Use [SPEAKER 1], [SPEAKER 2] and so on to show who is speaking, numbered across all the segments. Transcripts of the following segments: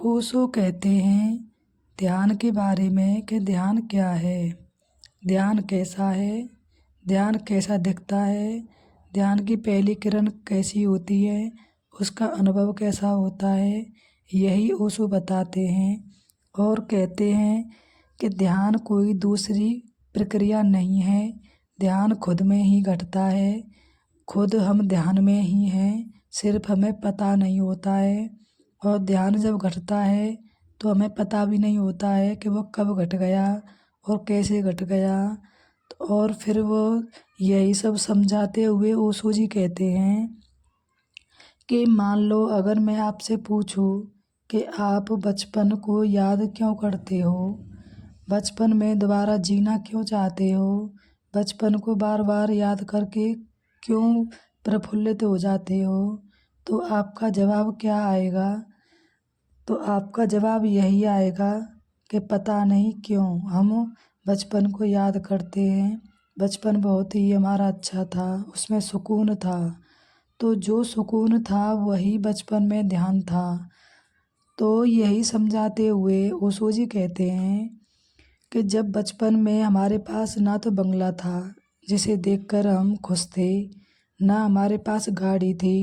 [SPEAKER 1] ओशो कहते हैं ध्यान के बारे में कि ध्यान क्या है, ध्यान कैसा है, ध्यान कैसा दिखता है, ध्यान की पहली किरण कैसी होती है, उसका अनुभव कैसा होता है, यही ओशो बताते हैं। और कहते हैं कि ध्यान कोई दूसरी प्रक्रिया नहीं है, ध्यान खुद में ही घटता है। खुद हम ध्यान में ही हैं, सिर्फ हमें पता नहीं होता है। और ध्यान जब घटता है तो हमें पता भी नहीं होता है कि वो कब घट गया और कैसे घट गया। और फिर वो यही सब समझाते हुए ओशो जी कहते हैं कि मान लो अगर मैं आपसे पूछूं कि आप बचपन को याद क्यों करते हो, बचपन में दोबारा जीना क्यों चाहते हो, बचपन को बार बार याद करके क्यों प्रफुल्लित हो जाते हो, तो आपका जवाब क्या आएगा? तो आपका जवाब यही आएगा कि पता नहीं क्यों हम बचपन को याद करते हैं। बचपन बहुत ही हमारा अच्छा था, उसमें सुकून था। तो जो सुकून था वही बचपन में ध्यान था। तो यही समझाते हुए ओशो जी कहते हैं कि जब बचपन में हमारे पास ना तो बंगला था जिसे देखकर हम खुश थे, ना हमारे पास गाड़ी थी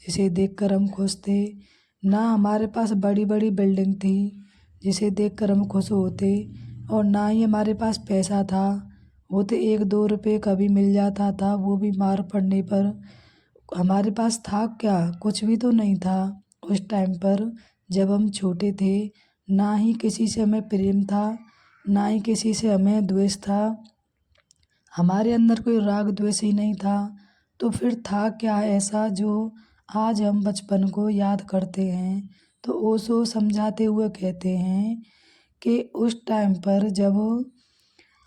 [SPEAKER 1] जिसे देखकर हम खुश थे, ना हमारे पास बड़ी बड़ी बिल्डिंग थी जिसे देखकर हम खुश होते, और ना ही हमारे पास पैसा था। वो तो 1-2 रुपये कभी मिल जाता था, वो भी मार पड़ने पर। हमारे पास था क्या? कुछ भी तो नहीं था उस टाइम पर जब हम छोटे थे। ना ही किसी से हमें प्रेम था, ना ही किसी से हमें द्वेष था। हमारे अंदर कोई राग द्वेष ही नहीं था। तो फिर था क्या ऐसा जो आज हम बचपन को याद करते हैं? तो ओशो समझाते हुए कहते हैं कि उस टाइम पर जब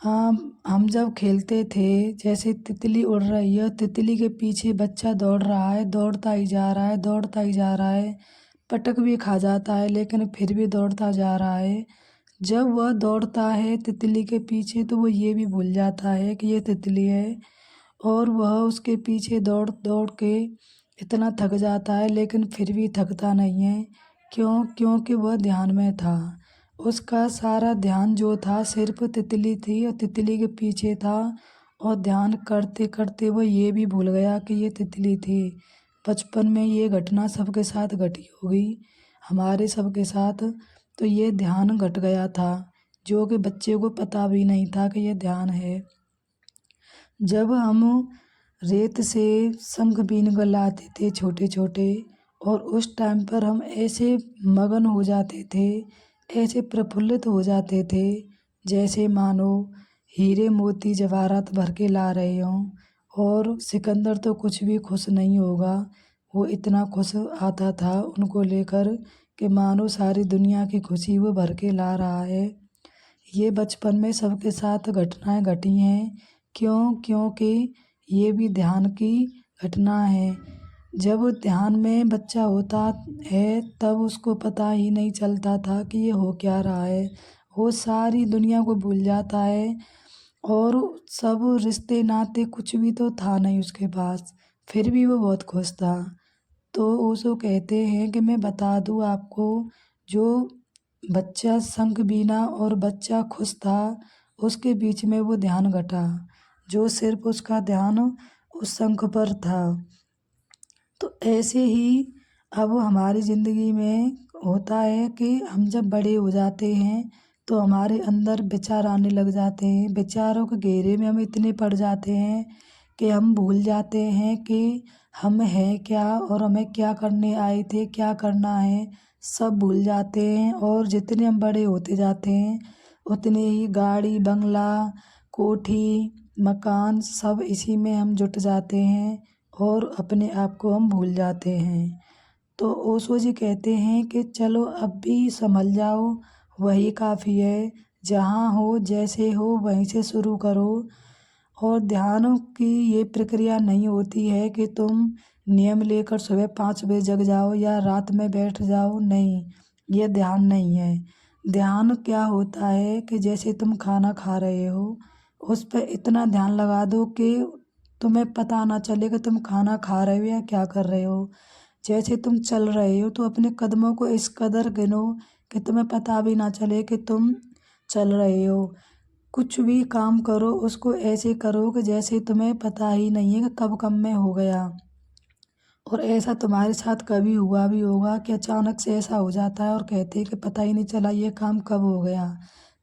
[SPEAKER 1] हम जब खेलते थे, जैसे तितली उड़ रही है, तितली के पीछे बच्चा दौड़ रहा है, दौड़ता ही जा रहा है, दौड़ता ही जा रहा है, पटक भी खा जाता है लेकिन फिर भी दौड़ता जा रहा है। जब वह दौड़ता है तितली के पीछे तो वो ये भी भूल जाता है कि ये तितली है, और वह उसके पीछे दौड़ दौड़ के इतना थक जाता है लेकिन फिर भी थकता नहीं है। क्यों? क्योंकि वह ध्यान में था। उसका सारा ध्यान जो था सिर्फ तितली थी और तितली के पीछे था। और ध्यान करते करते वह ये भी भूल गया कि ये तितली थी। बचपन में ये घटना सबके साथ घटी होगी, हमारे सबके साथ। तो ये ध्यान घट गया था जो कि बच्चे को पता भी नहीं था कि ये ध्यान है। जब हम रेत से शंख बीन कर लाते थे छोटे छोटे, और उस टाइम पर हम ऐसे मगन हो जाते थे, ऐसे प्रफुल्लित हो जाते थे जैसे मानो हीरे मोती जवाहरात भर के ला रहे हों। और सिकंदर तो कुछ भी खुश नहीं होगा, वो इतना खुश आता था उनको लेकर कि मानो सारी दुनिया की खुशी वो भर के ला रहा है। ये बचपन में सबके साथ घटनाएं घटी हैं। क्यों? क्योंकि ये भी ध्यान की घटना है। जब ध्यान में बच्चा होता है तब उसको पता ही नहीं चलता था कि ये हो क्या रहा है। वो सारी दुनिया को भूल जाता है, और सब रिश्ते नाते कुछ भी तो था नहीं उसके पास, फिर भी वो बहुत खुश था। तो ओशो कहते हैं कि मैं बता दूँ आपको, जो बच्चा शंख बीना और बच्चा खुश था, उसके बीच में वो ध्यान घटा, जो सिर्फ उसका ध्यान उस शंख पर था। तो ऐसे ही अब हमारी ज़िंदगी में होता है कि हम जब बड़े हो जाते हैं तो हमारे अंदर विचार आने लग जाते हैं। विचारों के घेरे में हम इतने पड़ जाते हैं कि हम भूल जाते हैं कि हम हैं क्या और हमें क्या करने आए थे, क्या करना है, सब भूल जाते हैं। और जितने हम बड़े होते जाते हैं उतने ही गाड़ी बंगला कोठी मकान सब इसी में हम जुट जाते हैं और अपने आप को हम भूल जाते हैं। तो ओशो जी कहते हैं कि चलो अब भी संभल जाओ, वही काफ़ी है। जहाँ हो जैसे हो वहीं से शुरू करो। और ध्यान की ये प्रक्रिया नहीं होती है कि तुम नियम लेकर सुबह 5 बजे जग जाओ या रात में बैठ जाओ, नहीं, ये ध्यान नहीं है। ध्यान क्या होता है कि जैसे तुम खाना खा रहे हो, उस पर इतना ध्यान लगा दो कि तुम्हें पता ना चले कि तुम खाना खा रहे हो या क्या कर रहे हो। जैसे तुम चल रहे हो तो अपने कदमों को इस कदर गिनो कि तुम्हें पता भी ना चले कि तुम चल रहे हो। कुछ भी काम करो उसको ऐसे करो कि जैसे तुम्हें पता ही नहीं है कि कब में हो गया। और ऐसा तुम्हारे साथ कभी हुआ भी होगा कि अचानक से ऐसा हो जाता है और कहते हैं कि पता ही नहीं चला ये काम कब हो गया।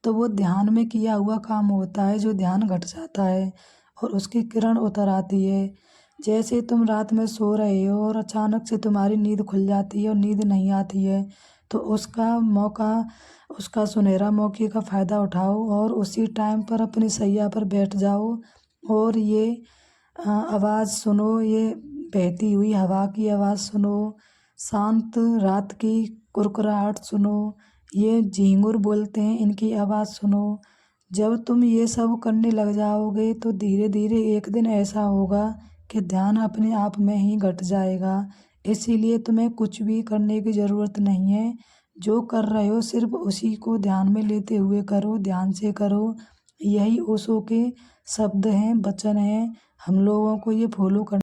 [SPEAKER 1] तो वो ध्यान में किया हुआ काम होता है जो ध्यान घट जाता है और उसकी किरण उतर आती है। जैसे तुम रात में सो रहे हो और अचानक से तुम्हारी नींद खुल जाती है और नींद नहीं आती है, तो उसका सुनहरा मौके का फ़ायदा उठाओ और उसी टाइम पर अपनी सैया पर बैठ जाओ और ये आवाज़ सुनो, ये बहती हुई हवा की आवाज़ सुनो, शांत रात की कुरकुराहट सुनो, ये झींगुर बोलते हैं इनकी आवाज़ सुनो। जब तुम ये सब करने लग जाओगे तो धीरे धीरे एक दिन ऐसा होगा कि ध्यान अपने आप में ही घट जाएगा। इसीलिए तुम्हें कुछ भी करने की ज़रूरत नहीं है। जो कर रहे हो सिर्फ उसी को ध्यान में लेते हुए करो, ध्यान से करो। यही ओशो के शब्द हैं, वचन हैं। हम लोगों को ये फॉलो करना